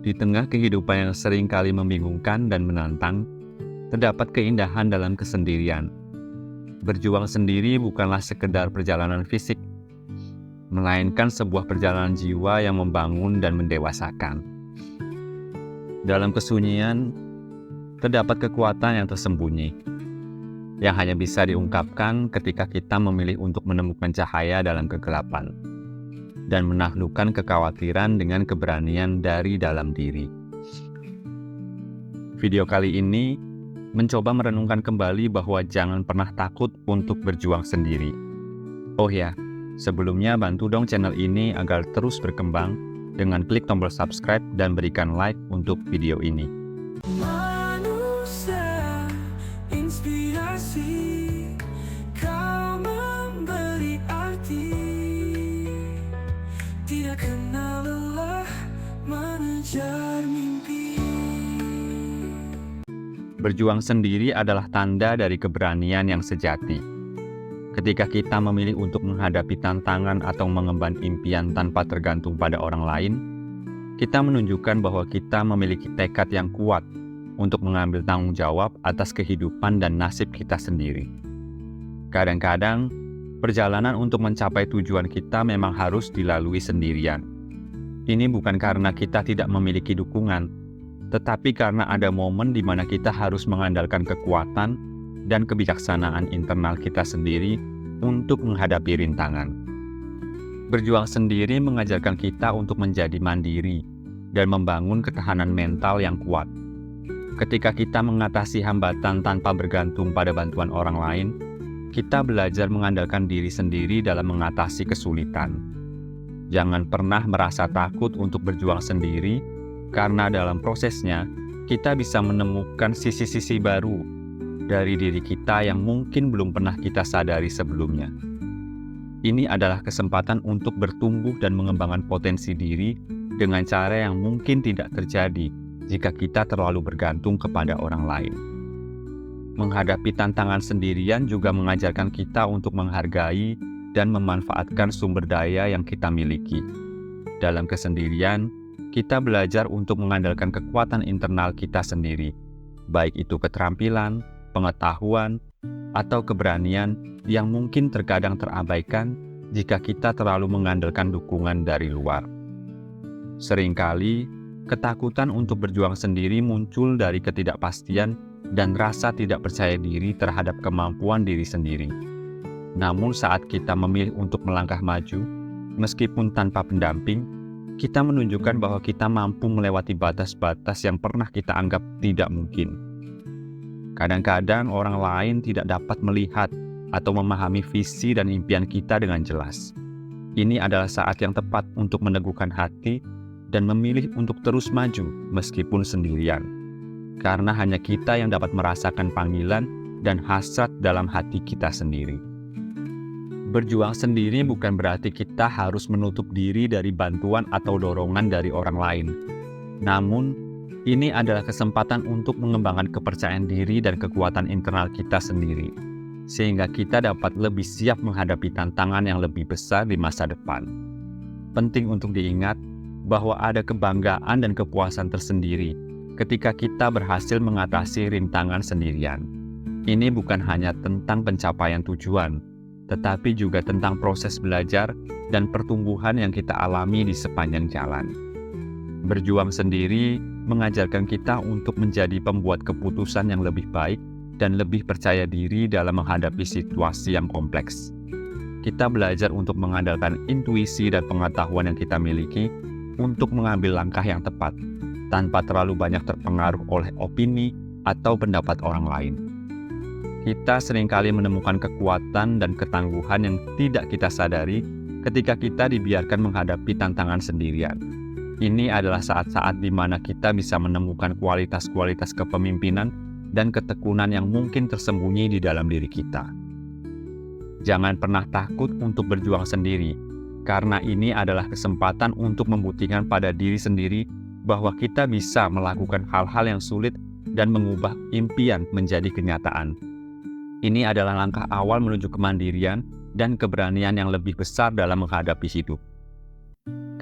Di tengah kehidupan yang sering kali membingungkan dan menantang, terdapat keindahan dalam kesendirian. Berjuang sendiri bukanlah sekedar perjalanan fisik, melainkan sebuah perjalanan jiwa yang membangun dan mendewasakan. Dalam kesunyian, terdapat kekuatan yang tersembunyi, yang hanya bisa diungkapkan ketika kita memilih untuk menemukan cahaya dalam kegelapan dan menaklukkan kekhawatiran dengan keberanian dari dalam diri. Video kali ini mencoba merenungkan kembali bahwa jangan pernah takut untuk berjuang sendiri. Oh ya, sebelumnya bantu dong channel ini agar terus berkembang dengan klik tombol subscribe dan berikan like untuk video ini. Manusia inspirasi, kau memberi arti, tidak kenal lelah mengejar mimpi. Berjuang sendiri adalah tanda dari keberanian yang sejati. Ketika kita memilih untuk menghadapi tantangan atau mengemban impian tanpa tergantung pada orang lain, kita menunjukkan bahwa kita memiliki tekad yang kuat untuk mengambil tanggung jawab atas kehidupan dan nasib kita sendiri. Kadang-kadang, perjalanan untuk mencapai tujuan kita memang harus dilalui sendirian. Ini bukan karena kita tidak memiliki dukungan, tetapi karena ada momen di mana kita harus mengandalkan kekuatan dan kebijaksanaan internal kita sendiri untuk menghadapi rintangan. Berjuang sendiri mengajarkan kita untuk menjadi mandiri dan membangun ketahanan mental yang kuat. Ketika kita mengatasi hambatan tanpa bergantung pada bantuan orang lain, kita belajar mengandalkan diri sendiri dalam mengatasi kesulitan. Jangan pernah merasa takut untuk berjuang sendiri, karena dalam prosesnya kita bisa menemukan sisi-sisi baru dari diri kita yang mungkin belum pernah kita sadari sebelumnya. Ini adalah kesempatan untuk bertumbuh dan mengembangkan potensi diri dengan cara yang mungkin tidak terjadi jika kita terlalu bergantung kepada orang lain. Menghadapi tantangan sendirian juga mengajarkan kita untuk menghargai dan memanfaatkan sumber daya yang kita miliki. Dalam kesendirian, kita belajar untuk mengandalkan kekuatan internal kita sendiri, baik itu keterampilan, pengetahuan, atau keberanian yang mungkin terkadang terabaikan jika kita terlalu mengandalkan dukungan dari luar. Seringkali, ketakutan untuk berjuang sendiri muncul dari ketidakpastian dan rasa tidak percaya diri terhadap kemampuan diri sendiri. Namun saat kita memilih untuk melangkah maju, meskipun tanpa pendamping, kita menunjukkan bahwa kita mampu melewati batas-batas yang pernah kita anggap tidak mungkin. Kadang-kadang orang lain tidak dapat melihat atau memahami visi dan impian kita dengan jelas. Ini adalah saat yang tepat untuk meneguhkan hati dan memilih untuk terus maju meskipun sendirian. Karena hanya kita yang dapat merasakan panggilan dan hasrat dalam hati kita sendiri. Berjuang sendiri bukan berarti kita harus menutup diri dari bantuan atau dorongan dari orang lain. Namun, ini adalah kesempatan untuk mengembangkan kepercayaan diri dan kekuatan internal kita sendiri, sehingga kita dapat lebih siap menghadapi tantangan yang lebih besar di masa depan. Penting untuk diingat bahwa ada kebanggaan dan kepuasan tersendiri ketika kita berhasil mengatasi rintangan sendirian. Ini bukan hanya tentang pencapaian tujuan, tetapi juga tentang proses belajar dan pertumbuhan yang kita alami di sepanjang jalan. Berjuang sendiri mengajarkan kita untuk menjadi pembuat keputusan yang lebih baik dan lebih percaya diri dalam menghadapi situasi yang kompleks. Kita belajar untuk mengandalkan intuisi dan pengetahuan yang kita miliki untuk mengambil langkah yang tepat, tanpa terlalu banyak terpengaruh oleh opini atau pendapat orang lain. Kita seringkali menemukan kekuatan dan ketangguhan yang tidak kita sadari ketika kita dibiarkan menghadapi tantangan sendirian. Ini adalah saat-saat di mana kita bisa menemukan kualitas-kualitas kepemimpinan dan ketekunan yang mungkin tersembunyi di dalam diri kita. Jangan pernah takut untuk berjuang sendiri, karena ini adalah kesempatan untuk membuktikan pada diri sendiri bahwa kita bisa melakukan hal-hal yang sulit dan mengubah impian menjadi kenyataan. Ini adalah langkah awal menuju kemandirian dan keberanian yang lebih besar dalam menghadapi hidup.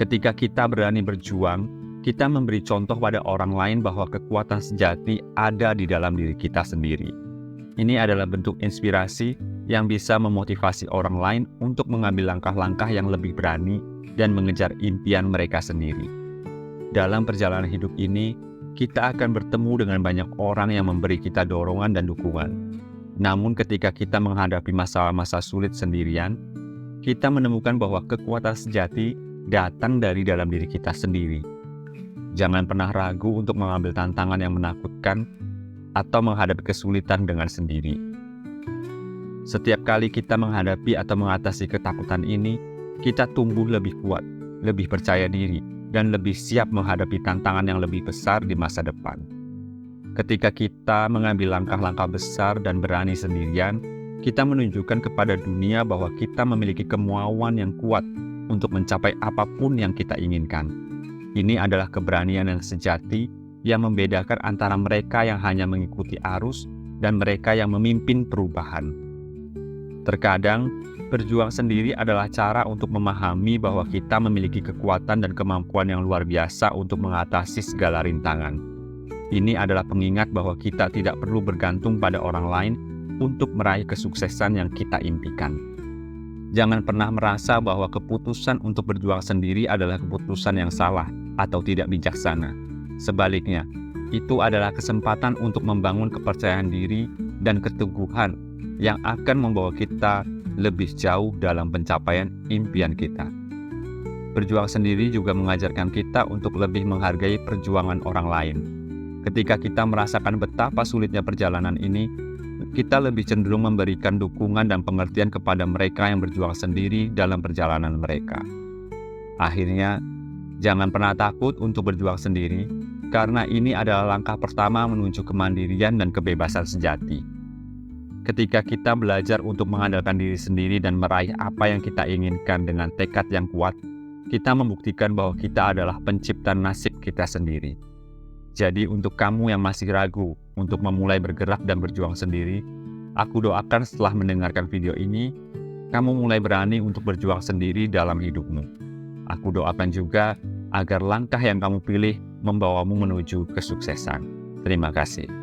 Ketika kita berani berjuang, kita memberi contoh pada orang lain bahwa kekuatan sejati ada di dalam diri kita sendiri. Ini adalah bentuk inspirasi yang bisa memotivasi orang lain untuk mengambil langkah-langkah yang lebih berani dan mengejar impian mereka sendiri. Dalam perjalanan hidup ini, kita akan bertemu dengan banyak orang yang memberi kita dorongan dan dukungan. Namun ketika kita menghadapi masalah-masalah sulit sendirian, kita menemukan bahwa kekuatan sejati datang dari dalam diri kita sendiri. Jangan pernah ragu untuk mengambil tantangan yang menakutkan atau menghadapi kesulitan dengan sendiri. Setiap kali kita menghadapi atau mengatasi ketakutan ini, kita tumbuh lebih kuat, lebih percaya diri, dan lebih siap menghadapi tantangan yang lebih besar di masa depan. Ketika kita mengambil langkah-langkah besar dan berani sendirian, kita menunjukkan kepada dunia bahwa kita memiliki kemauan yang kuat untuk mencapai apapun yang kita inginkan. Ini adalah keberanian yang sejati yang membedakan antara mereka yang hanya mengikuti arus dan mereka yang memimpin perubahan. Terkadang, berjuang sendiri adalah cara untuk memahami bahwa kita memiliki kekuatan dan kemampuan yang luar biasa untuk mengatasi segala rintangan. Ini adalah pengingat bahwa kita tidak perlu bergantung pada orang lain untuk meraih kesuksesan yang kita impikan. Jangan pernah merasa bahwa keputusan untuk berjuang sendiri adalah keputusan yang salah atau tidak bijaksana. Sebaliknya, itu adalah kesempatan untuk membangun kepercayaan diri dan keteguhan yang akan membawa kita lebih jauh dalam pencapaian impian kita. Berjuang sendiri juga mengajarkan kita untuk lebih menghargai perjuangan orang lain. Ketika kita merasakan betapa sulitnya perjalanan ini, kita lebih cenderung memberikan dukungan dan pengertian kepada mereka yang berjuang sendiri dalam perjalanan mereka. Akhirnya, jangan pernah takut untuk berjuang sendiri, karena ini adalah langkah pertama menuju kemandirian dan kebebasan sejati. Ketika kita belajar untuk mengandalkan diri sendiri dan meraih apa yang kita inginkan dengan tekad yang kuat, kita membuktikan bahwa kita adalah pencipta nasib kita sendiri. Jadi untuk kamu yang masih ragu untuk memulai bergerak dan berjuang sendiri, aku doakan setelah mendengarkan video ini, kamu mulai berani untuk berjuang sendiri dalam hidupmu. Aku doakan juga agar langkah yang kamu pilih membawamu menuju kesuksesan. Terima kasih.